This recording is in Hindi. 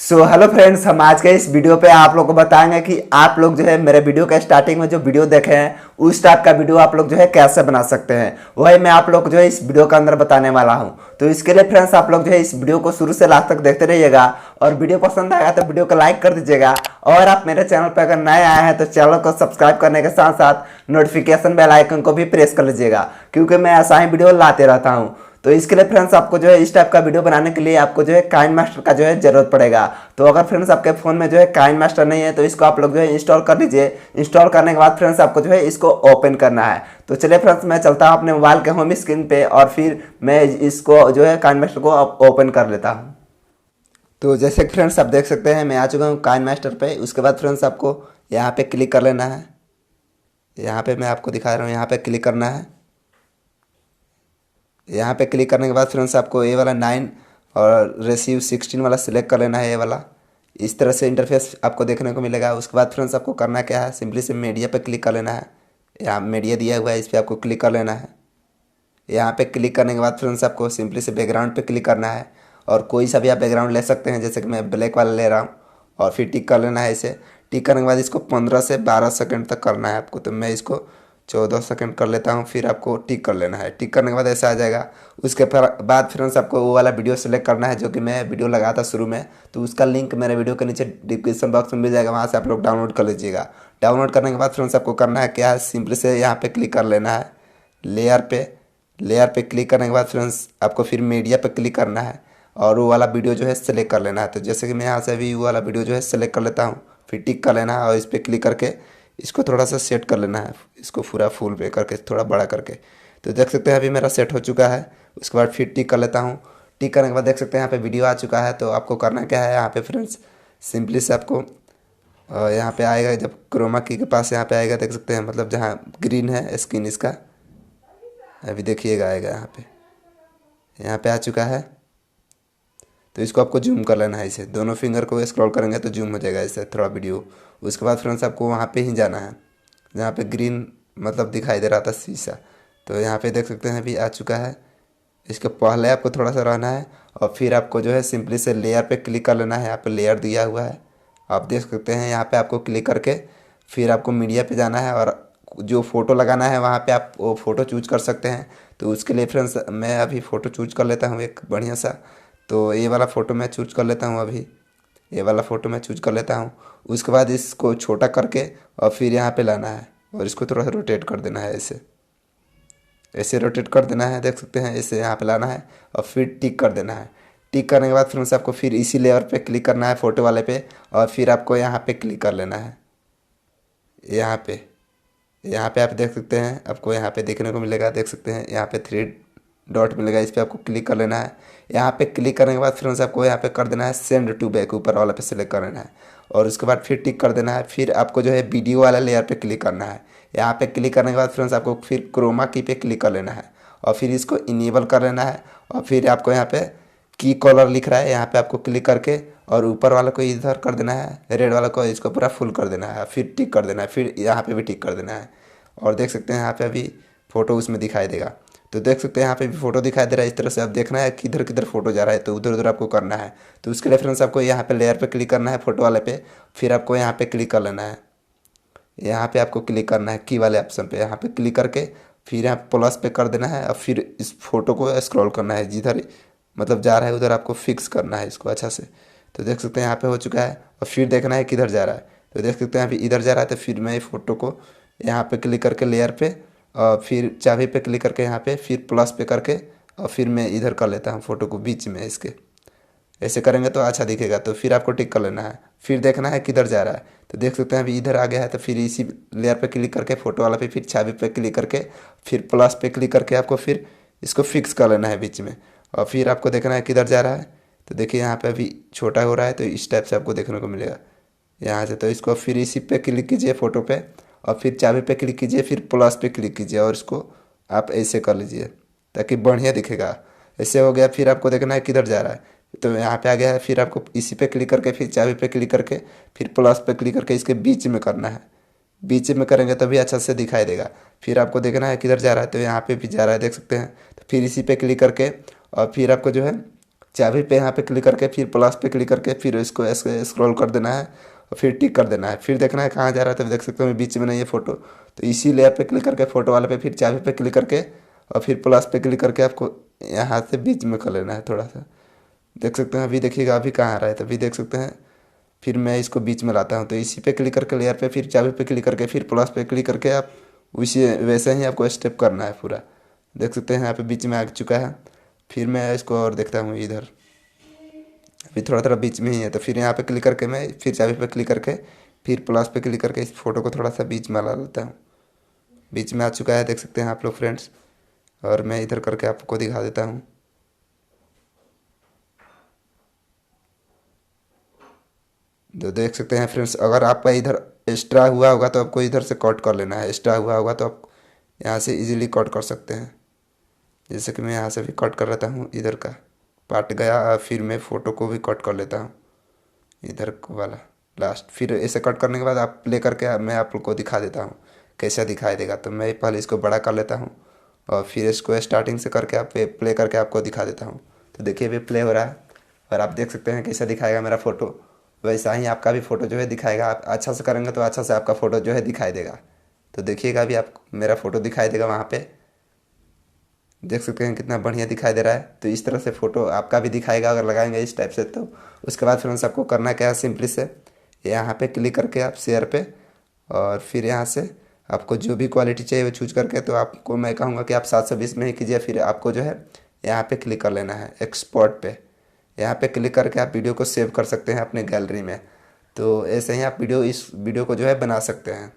हेलो फ्रेंड्स, हम आज के इस वीडियो पे आप लोग को बताएंगे कि आप लोग जो है मेरे वीडियो के स्टार्टिंग में जो वीडियो देखे हैं उस टाइप का वीडियो आप लोग जो है कैसे बना सकते हैं, वही मैं आप लोग को जो है इस वीडियो के अंदर बताने वाला हूं। तो इसके लिए फ्रेंड्स आप लोग जो है इस वीडियो को शुरू से लास्ट तक देखते रहिएगा और वीडियो पसंद आएगा तो वीडियो को लाइक कर दीजिएगा। और आप मेरे चैनल पर अगर नए आए हैं तो चैनल को सब्सक्राइब करने के साथ साथ नोटिफिकेशन बेल आइकन को भी प्रेस कर लीजिएगा, क्योंकि मैं ऐसा ही वीडियो लाते रहता हूँ। तो इसके लिए फ्रेंड्स आपको जो है इस टाइप का वीडियो बनाने के लिए आपको जो है काइन मास्टर का जो है जरूरत पड़ेगा। तो अगर फ्रेंड्स आपके फोन में जो है काइन मास्टर नहीं है तो इसको आप लोग जो है इंस्टॉल कर लीजिए। इंस्टॉल करने के बाद फ्रेंड्स आपको जो है इसको ओपन करना है। तो चलिए फ्रेंड्स, मैं चलता हूँ अपने मोबाइल के होम स्क्रीन पे और फिर मैं इसको जो है काइन मास्टर को ओपन कर लेता हूँ। तो जैसे कि फ्रेंड्स आप देख सकते हैं मैं आ चुका हूँ काइन मास्टर पे। उसके बाद फ्रेंड्स आपको यहाँ पे क्लिक कर लेना है। यहाँ पे मैं आपको दिखा रहा हूँ, यहाँ पे क्लिक करना है। यहाँ पे क्लिक करने के बाद फ्रेंड्स आपको ये वाला 9 और रेसिव 16 वाला सिलेक्ट कर लेना है। ये वाला इस तरह से इंटरफेस आपको देखने को मिलेगा। उसके बाद फ्रेंड्स आपको करना क्या है, सिंपली से मीडिया पे क्लिक कर लेना है। यहाँ मीडिया दिया हुआ है, इस पर आपको क्लिक कर लेना है। यहाँ पे क्लिक करने के बाद फ्रेंड्स आपको सिंपली से बैकग्राउंड पे क्लिक करना है और कोई सा भी आप बैकग्राउंड ले सकते हैं, जैसे कि मैं ब्लैक वाला ले रहा हूँ। और फिर टिक कर लेना है इसे। टिक करने के बाद इसको 15 से 12 सेकंड तक करना है आपको। तो मैं इसको 14 सेकंड कर लेता हूँ, फिर आपको टिक कर लेना है। टिक करने के बाद ऐसा आ जाएगा। उसके बाद फ्रेंड्स आपको वो वाला वीडियो सेलेक्ट करना है जो कि मैं वीडियो लगाया था शुरू में। तो उसका लिंक मेरे वीडियो के नीचे डिस्क्रिप्शन बॉक्स में मिल जाएगा, वहाँ से आप लोग डाउनलोड कर लीजिएगा। डाउनलोड करने के बाद फ्रेंड्स आपको करना है क्या है, सिंपली से यहाँ पे क्लिक कर लेना है लेयर पे क्लिक करने के बाद फ्रेंड्स आपको फिर मीडिया पे क्लिक करना है और वो वाला वीडियो जो है सेलेक्ट कर लेना है। तो जैसे कि मैं यहाँ से अभी वो वाला वीडियो जो है सेलेक्ट कर लेता हूँ, फिर टिक कर लेना है और इस पर क्लिक करके इसको थोड़ा सा सेट कर लेना है, इसको पूरा फुल पे करके थोड़ा बड़ा करके। तो देख सकते हैं अभी मेरा सेट हो चुका है। उसके बाद फिर टिक कर लेता हूँ। टिक करने के बाद देख सकते हैं यहाँ पे वीडियो आ चुका है। तो आपको करना क्या है, यहाँ पे फ्रेंड्स सिंपली से आपको यहाँ पे आएगा, जब क्रोमा की के पास यहाँ पे आएगा देख सकते हैं, मतलब जहाँ ग्रीन है स्क्रीन इसका, अभी देखिएगा आएगा यहाँ पे आ चुका है। तो इसको आपको जूम कर लेना है, इसे दोनों फिंगर को स्क्रॉल करेंगे तो जूम हो जाएगा इससे थोड़ा वीडियो। उसके बाद फ्रेंड्स आपको वहाँ पे ही जाना है जहाँ पे ग्रीन मतलब दिखाई दे रहा था शीशा। तो यहाँ पे देख सकते हैं अभी आ चुका है। इसके पहले आपको थोड़ा सा रहना है और फिर आपको जो है सिंपली से लेयर पे क्लिक कर लेना है। यहाँ पे लेयर दिया हुआ है, आप देख सकते हैं। यहाँ पे आपको क्लिक करके फिर आपको मीडिया पे जाना है और जो फ़ोटो लगाना है वहाँ पे आप वो फ़ोटो चूज कर सकते हैं। तो उसके लिए फ्रेंड्स मैं अभी फ़ोटो चूज कर लेता हूँ एक बढ़िया सा। तो ये वाला फ़ोटो मैं चूज कर लेता हूँ, अभी ये वाला फ़ोटो मैं चूज कर लेता हूँ। उसके बाद इसको छोटा करके और फिर यहाँ पे लाना है और इसको थोड़ा सा रोटेट कर देना है, ऐसे रोटेट कर देना है, देख सकते हैं। ऐसे यहाँ पे लाना है और फिर टिक कर देना है। टिक करने के बाद फ्रेंड्स आपको फिर इसी लेयर पे क्लिक करना है, फ़ोटो वाले पे, और फिर आपको यहाँ पे क्लिक कर लेना है। यहाँ पे आप देख सकते हैं, आपको यहाँ पे देखने को मिलेगा, देख सकते हैं यहाँ पे 3 डॉट मिलेगा, इस पर आपको क्लिक कर लेना है। यहाँ पे क्लिक करने के बाद फ्रेंड्स आपको यहाँ पे कर देना है सेंड टू बैक, ऊपर वाला पे सेलेक्ट कर लेना है और उसके बाद फिर टिक कर देना है। फिर आपको जो है वीडियो वाला लेयर पे क्लिक करना है। यहाँ पे क्लिक करने के बाद फ्रेंड्स आपको फिर क्रोमा की पे क्लिक कर लेना है और फिर इसको इनेबल कर लेना है। और फिर आपको यहाँ पे की कलर लिख रहा है, यहाँ पे आपको क्लिक करके और ऊपर वाला को इधर कर देना है, रेड वाला को इसको पूरा फुल कर देना है, फिर टिक कर देना है, फिर यहाँ पे भी टिक कर देना है। और देख सकते हैं यहाँ पे अभी फ़ोटो उसमें दिखाई देगा। तो देख सकते हैं यहाँ पे भी फ़ोटो दिखाई दे रहा है। इस तरह से आप देखना है किधर किधर फ़ोटो जा रहा है, तो उधर उधर आपको करना है। तो उसके लिए फ्रेंड्स आपको यहाँ पे लेयर पे क्लिक करना है, फ़ोटो वाले पे, फिर आपको यहाँ पे क्लिक कर लेना है। यहाँ पे आपको क्लिक करना है की वाले ऑप्शन पे, यहाँ पे क्लिक करके फिर यहाँ प्लस पे कर देना है और फिर इस फोटो को स्क्रॉल करना है, जिधर मतलब जा रहा है उधर आपको फिक्स करना है इसको अच्छा से। तो देख सकते हैं यहाँ पे हो चुका है और फिर देखना है किधर जा रहा है। तो देख सकते हैं अभी इधर जा रहा है। तो फिर मैं फ़ोटो को यहाँ पे क्लिक करके लेयर पे और फिर चाबी पे क्लिक करके यहाँ पे फिर प्लस पे करके और फिर मैं इधर कर लेता हूँ फ़ोटो को बीच में इसके। ऐसे करेंगे तो अच्छा दिखेगा। तो फिर आपको टिक कर लेना है, फिर देखना है किधर जा रहा है। तो देख सकते हैं अभी इधर आ गया है। तो फिर इसी लेयर पे क्लिक करके फ़ोटो वाला पे फिर चाबी पे क्लिक करके फिर प्लस पे क्लिक करके आपको फिर इसको फिक्स कर लेना है बीच में और फिर आपको देखना है किधर जा रहा है। तो देखिए यहाँ पे अभी छोटा हो रहा है, तो इस टाइप से आपको देखने को मिलेगा यहाँ से। तो इसको फिर इसी पे क्लिक कीजिए फ़ोटो पे और फिर चाबी पे क्लिक कीजिए, फिर प्लस पे क्लिक कीजिए और इसको आप ऐसे कर लीजिए ताकि बढ़िया दिखेगा। ऐसे हो गया। फिर आपको देखना है किधर जा रहा है। तो यहाँ पे आ गया है। फिर आपको इसी पे क्लिक करके फिर चाबी पे क्लिक करके फिर प्लस पे क्लिक करके इसके बीच में करना है। बीच में करेंगे तभी अच्छा से दिखाई देगा। फिर आपको देखना है किधर जा रहा है। तो यहाँ पे भी जा रहा है, देख सकते हैं। तो फिर इसी पे क्लिक करके और फिर आपको जो है चाबी पे यहाँ पे क्लिक करके फिर प्लस पे क्लिक करके फिर इसको ऐसे स्क्रॉल कर देना है और फिर टिक कर देना है। फिर देखना है कहाँ जा रहा है, तो देख सकते हो बीच में नहीं है फ़ोटो, तो इसी लेयर पे क्लिक करके फ़ोटो वाले पे फिर चाबी पे क्लिक करके और फिर प्लस पे क्लिक करके आपको यहाँ से बीच में कर लेना है थोड़ा सा। देख सकते हैं अभी देखिएगा अभी कहाँ आ रहा है, तो अभी देख सकते हैं। फिर मैं इसको बीच में लाता हूँ, तो इसी पे क्लिक करके लेयर पे फिर चाबी पे क्लिक करके फिर प्लस पे क्लिक करके आप उसी वैसे ही आपको स्टेप करना है पूरा। देख सकते हैं यहाँ पे बीच में आ चुका है। फिर मैं इसको और देखता हूँ इधर, अभी थोड़ा थोड़ा बीच में ही है, तो फिर यहाँ पे क्लिक करके मैं फिर चाबी पे क्लिक करके फिर प्लस पे क्लिक करके इस फोटो को थोड़ा सा बीच में ला लेता हूँ। बीच में आ चुका है देख सकते हैं आप लोग फ्रेंड्स। और मैं इधर करके आपको दिखा देता हूँ। तो देख सकते हैं फ्रेंड्स, अगर आपका इधर एक्स्ट्रा हुआ होगा तो आपको इधर से कट कर लेना है, एक्स्ट्रा हुआ होगा तो आप यहाँ से इजीली कट कर सकते हैं। जैसे कि मैं यहाँ से भी कट कर लेता हूँ, इधर का पार्ट गया, फिर मैं फ़ोटो को भी कट कर लेता हूँ इधर वाला लास्ट। फिर ऐसे कट करने के बाद आप प्ले करके मैं आप लोग को दिखा देता हूँ कैसा दिखाई देगा। तो मैं पहले इसको बड़ा कर लेता हूँ और फिर इसको स्टार्टिंग से करके आप प्ले करके आपको दिखा देता हूँ। तो देखिए अभी प्ले हो रहा है और आप देख सकते हैं कैसा दिखाएगा मेरा फ़ोटो। वैसा ही आपका भी फ़ोटो जो है दिखाएगा, आप अच्छा से करेंगे तो अच्छा से आपका फ़ोटो जो है दिखाई देगा। तो देखिएगा अभी आप मेरा फ़ोटो दिखाई देगा वहाँ पे, देख सकते हैं कितना बढ़िया दिखाई दे रहा है। तो इस तरह से फ़ोटो आपका भी दिखाएगा अगर लगाएंगे इस टाइप से। तो उसके बाद फ्रेंड्स आपको करना क्या है, सिंपली से यहाँ पे क्लिक करके आप शेयर पे और फिर यहाँ से आपको जो भी क्वालिटी चाहिए वो चूज करके, तो आपको मैं कहूँगा कि आप 720 में ही कीजिए। फिर आपको जो है यहाँ पे क्लिक कर लेना है एक्सपोर्ट पे, यहाँ पे क्लिक करके आप वीडियो को सेव कर सकते हैं अपने गैलरी में। तो ऐसे ही आप इस वीडियो को जो है बना सकते हैं।